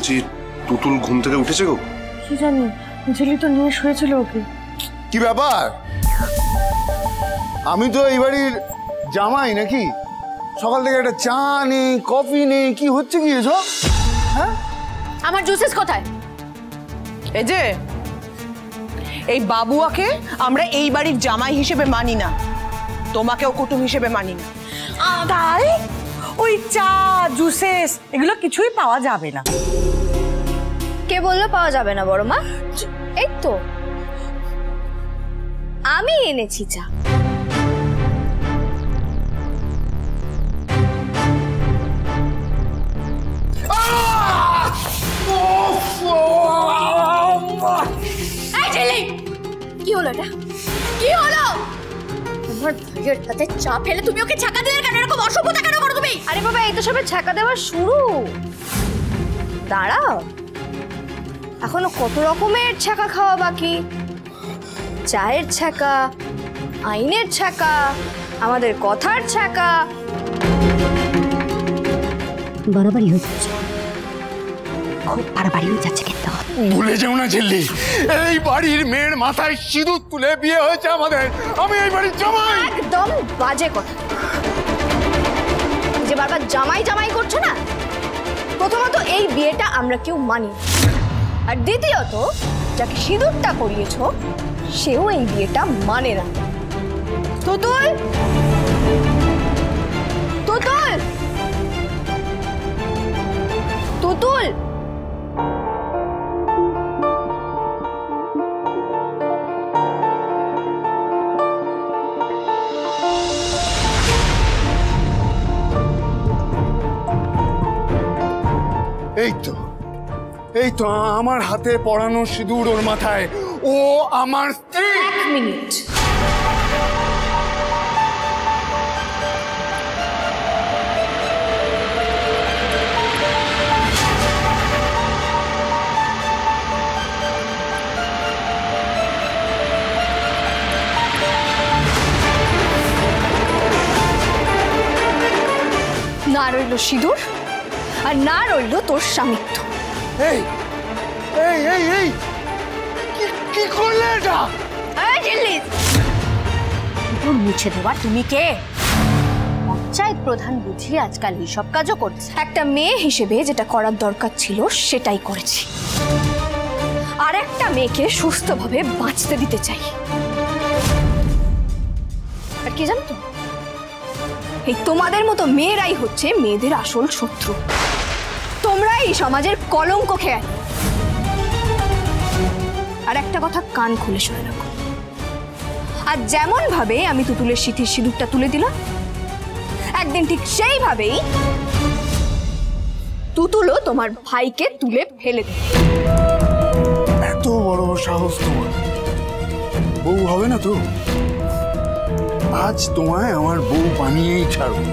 বলছি তুতুল ঘুম থেকে উঠেছে গো? কি জানি, ঝিলি তো নিয়ে শুয়েছিল ওকে। কি ব্যাপার? আমি তো এই বাড়ির জামাই নাকি? সকাল থেকে একটা চা নেই, কফি নেই, কি হচ্ছে কি এসব? হ্যাঁ, আমার জুসেস কোথায়? এই যে এই বাবুয়াকে আমরা এই বাড়ির জামাই হিসেবে মানি না, তোমাকেও কুটুম হিসেবে মানি না। তাই ওই চা জুসেস এগুলো কিছুই পাওয়া যাবে না। কে বললো পাওয়া যাবে না বড় মা? এই তো আমি এনেছি চা। কি হলো এটা? কি হলো? তোমার ভাইয়ের হাতে চা ফেলে তুমি ওকে ছাকা দিলে কেন? এরকম অসভ্যতা কেন করো তুমি? আরে বাবা, এই তো সবে ছাকা দেওয়ার শুরু। দাঁড়াও, এখনো কত রকমের ছাকা খাওয়া বাকি। চায়ের ছাকা, আইনের ছাকা, আমাদের কথার ছাকা। বাড়াবাড়ি হচ্ছে, খুব বাড়াবাড়ি হয়ে যাচ্ছে কিন্তু। ভুলে যেও না ঝিল্লি, এই বাড়ির মেয়ের মাথায় সিঁদুর তুলে বিয়ে হয়েছে আমাদের। আমি এই বাড়ির জামাই। একদম বাজে কথা। যে বারবার জামাই জামাই করছো না, প্রথমত এই বিয়েটা আমরা কেউ মানি, আর দ্বিতীয়ত যাকে সিঁদুরটা করিয়েছো সেও এই বিয়েটা মানে না। তুতুল, তুতুল, তুতুল, এই তো আমার হাতে পরানো সিঁদুর ওর মাথায়। ও আমার স্ত্রী। এক মিনিট, না রইল সিঁদুর আর না রইল তোর স্বামিত্ব। এই এই এই এই কি করলে এটা? তোর মুছে দেওয়া তুমি কে? পঞ্চায়েত প্রধান বুঝি আজকাল এইসব কাজও করছে। একটা মেয়ে হিসেবে যেটা করার দরকার ছিল সেটাই করেছি, আর একটা মেয়েকে সুস্থভাবে বাঁচতে দিতে চাই। আর কি জানো তো, এই তোমাদের মতো মেয়েরাই হচ্ছে মেয়েদের আসল শত্রু। তোমরা এই সমাজের কলঙ্ক খেয়ে। আর একটা কথা কান খুলে শুনে রাখো, আর যেমন ভাবে আমি তুতুলের সিঁথির সিঁদুরটা তুলে দিলাম, একদিন ঠিক সেইভাবেই তুতুলও তোমার ভাইকে তুলে ফেলে দেবে। এত বড় সাহস তোমার! বউ হবে না তো? আজ তোমায় আমার বউ বানিয়েই ছাড়বো।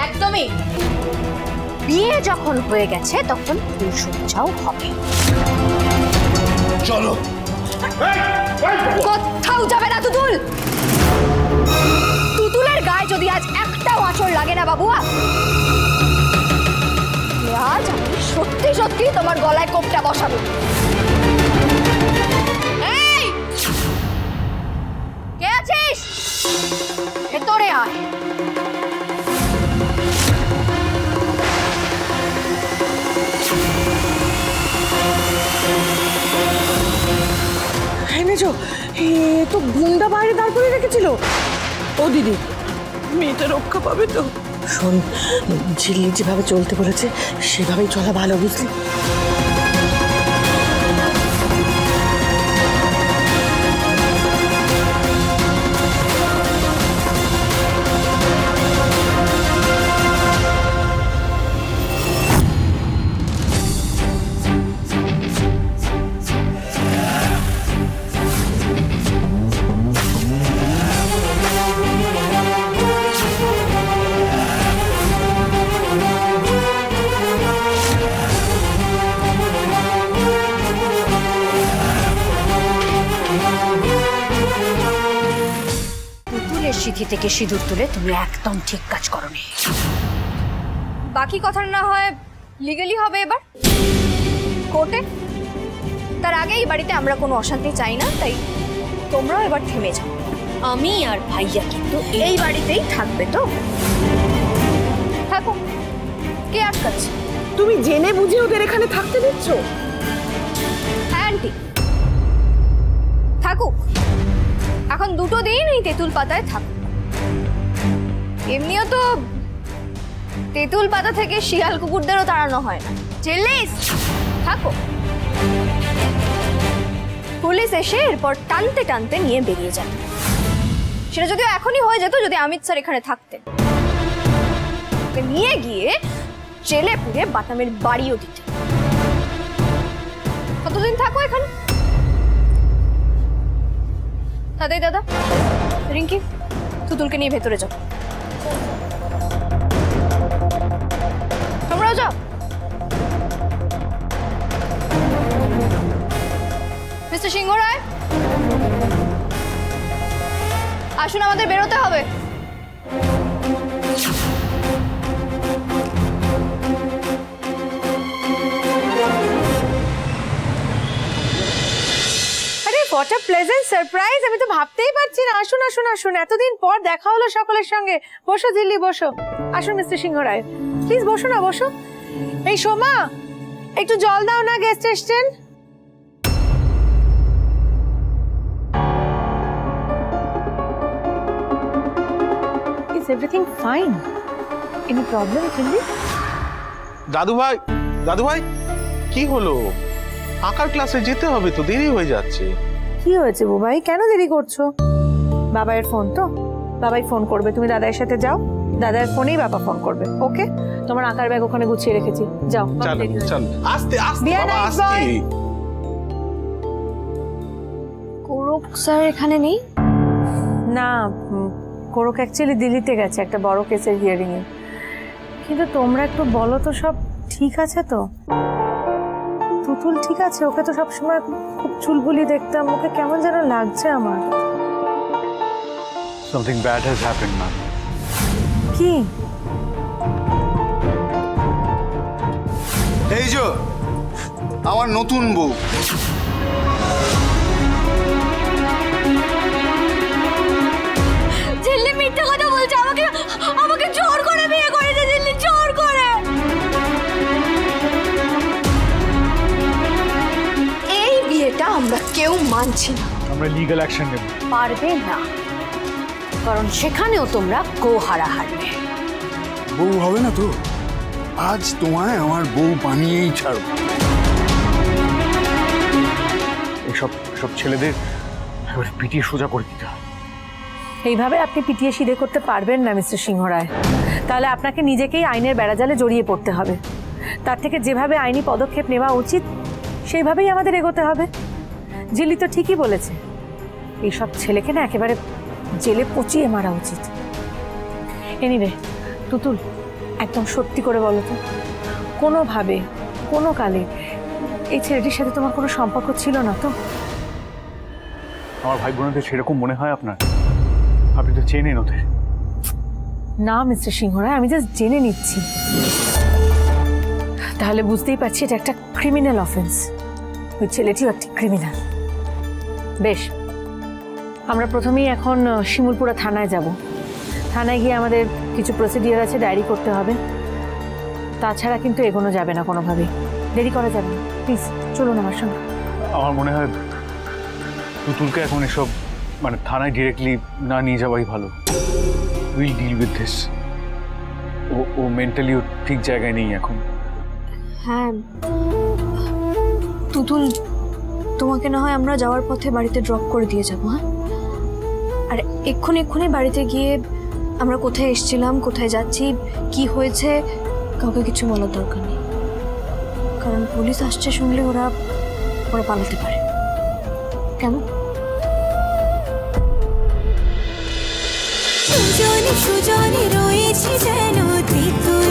একদমই। বিয়ে যখন হয়ে গেছে তখন ফুলসজ্জাও হবে। চলো। কোথাও যাবে না তুতুল। তুতুলের গায়ে যদি আজ একটাও আঁচড় লাগে না বাবুয়া, আজ আমি সত্যি সত্যি তোমার গলায় কোপটা বসাবো। এই, কে আছিস? ভেতরে আয়। মেজো, এ তো গুন্ডা বাইরে দাঁড় করে রেখেছিল। ও দিদি, মেয়েটা রক্ষা পাবে তো? শোন, ঝিল্লি যেভাবে চলতে বলেছে সেভাবেই চলা ভালো, বুঝলি? সিঁথি থেকে সিঁদুর তুলে তুমি একদম ঠিক কাজ করোনি। বাকি কথা না হয় লিগ্যালি হবে এবার। কোর্টে। তার আগে এই বাড়িতে আমরা কোনো অশান্তি চাই না, তাই তোমরাও এবার থেমে যাও। আমি আর ভাইয়া কিন্তু এই বাড়িতেই থাকবে তো? থাকো, কে আটকাচ্ছে? তুমি জেনে বুঝে ওদের এখানে থাকতে দিচ্ছ? হ্যাঁ আন্টি, থাকুক। এখন দুটো দিন এই তেঁতুল পাতায় থাকুক। এমনিও তো তেঁতুল পাতা থেকে শিয়াল কুকুরদেরও তাড়ানো হয় না। চিল্লিস, থাকো। পুলিশ এসে এরপর টানতে টানতে নিয়ে বেরিয়ে যাবে। সেটা যদিও এখনই হয়ে যেত যদি অমিত স্যার এখানে থাকতেন। নিয়ে গিয়ে জেলে পুড়ে বাটামের বাড়িও দিতে। কতদিন থাকো এখানে? দাদাই দাদা, রিঙ্কি, তুতুলকে নিয়ে ভেতরে যাও। তোমরাও যাও। মিস্টার সিংহ রায়, আসুন, আমাদের বেরোতে হবে। আরে হোয়াট আ প্লেজেন্ট সারপ্রাইজ! আমি তো ভাবতেই পারছি না। আসুন আসুন আসুন, এতদিন পর দেখা হলো সকলের সঙ্গে। বসো ঝিল্লি, বসো। আসুন মিস্টার সিংহ রায়, প্লিজ বসো না, বসো। এই সোমা, একটু জল দাও না, গেস্ট এসছেন। Is everything fine? Any problem ঝিল্লি? দাদু ভাই, দাদু ভাই, কি হলো? আঁকার ক্লাসে যেতে হবে তো, দেরি হয়ে যাচ্ছে। কি হয়েছে বুবাই, কেন দেরি করছো? বাবাইয়ের ফোন তো, বাবাই ফোন করবে। তুমি দাদার সাথে যাও, দাদার ফোনেই বাবা ফোন করবে। ওকে, তোমার আঁকার ব্যাগ ওখানে গুছিয়ে রেখেছি, যাও। চল চল, আস্তে আস্তে Be a বাবা, nice আস্তে। boy. কৌরব স্যার এখানে নেই? না, কোরক অ্যাকচুয়ালি দিল্লিতে গেছে একটা বড় কেসের হিয়ারিং এ। কিন্তু তোমরা একটু বলো তো, সব ঠিক আছে তো? তুতুল ঠিক আছে? ওকে তো সবসময় খুব চুলবুলি দেখতাম, ওকে কেমন যেন লাগছে আমার। Something bad has happened, ma'am. কি? এই যে আমার নতুন বউ। ঝিল্লি মিথ্যা কথা বলছে, আমাকে আমাকে জোর করে বিয়ে করেছে ঝিল্লি, জোর করে। এই বিয়েটা আমরা কেউ মানছি না। আমরা লিগ্যাল অ্যাকশন নেব। পারবে না, কারণ সেখানেও তোমরা গোহারা হারবে। বউ হবে না তো? আজ তোমায় আমার বউ বানিয়েই ছাড়ব। এসব সব ছেলেদের পিটিয়ে সোজা করে দিতে হয়। এইভাবে আপনি পিটিয়ে সিধে করতে পারবেন না মিস্টার সিংহ রায়। তাহলে আপনাকে নিজেকেই আইনের বেড়াজালে জড়িয়ে পড়তে হবে। তার থেকে যেভাবে আইনি পদক্ষেপ নেওয়া উচিত সেইভাবেই আমাদের এগোতে হবে। জিল্লি তো ঠিকই বলেছে, এইসব ছেলেকে না একেবারে জেলে পচিয়ে মারা উচিত। এনিওয়ে তুতুল, একদম সত্যি করে বলো তো, কোনোভাবে কোনো কালে এই ছেলেটির সাথে তোমার কোনো সম্পর্ক ছিল না তো? আমার ভাই বোনদের সেরকম মনে হয় আপনার? আপনি তো চেনেন ওদের। না মিস্টার সিংহ রায়, আমি জাস্ট জেনে নিচ্ছি। তাহলে বুঝতেই পারছি এটা একটা ক্রিমিনাল অফেন্স। ওই ছেলেটিও একটা ক্রিমিনাল। বেশ, আমরা প্রথমেই এখন শিমুলপুরা থানায় যাব। থানায় গিয়ে আমাদের কিছু প্রসিডিওর আছে, ডায়েরি করতে হবে। তাছাড়া কিন্তু এগোনো যাবে না কোনোভাবেই, দেরি করা যাবে না। প্লিজ চলুন আমার সঙ্গে। আমার মনে হয় তুতুলকে এখন এসব মানে থানায় ডিরেক্টলি না নিয়ে যাওয়াই ভালো। Will deal with this. ও মেন্টালিও ঠিক জায়গায় নেই এখন। হ্যাঁ তুতুল, তোমাকে না হয় আমরা যাওয়ার পথে বাড়িতে ড্রপ করে দিয়ে যাবো। হ্যাঁ, আর এক্ষুনি বাড়িতে গিয়ে আমরা কোথায় এসেছিলাম, কোথায় যাচ্ছি, কি হয়েছে কাউকে কিছু বলার দরকার নেই। কারণ পুলিশ আসছে শুনলে ওরা পালাতে পারে। কেমন? সুজনে সুজনে রয়েছে যেন তেঁতুল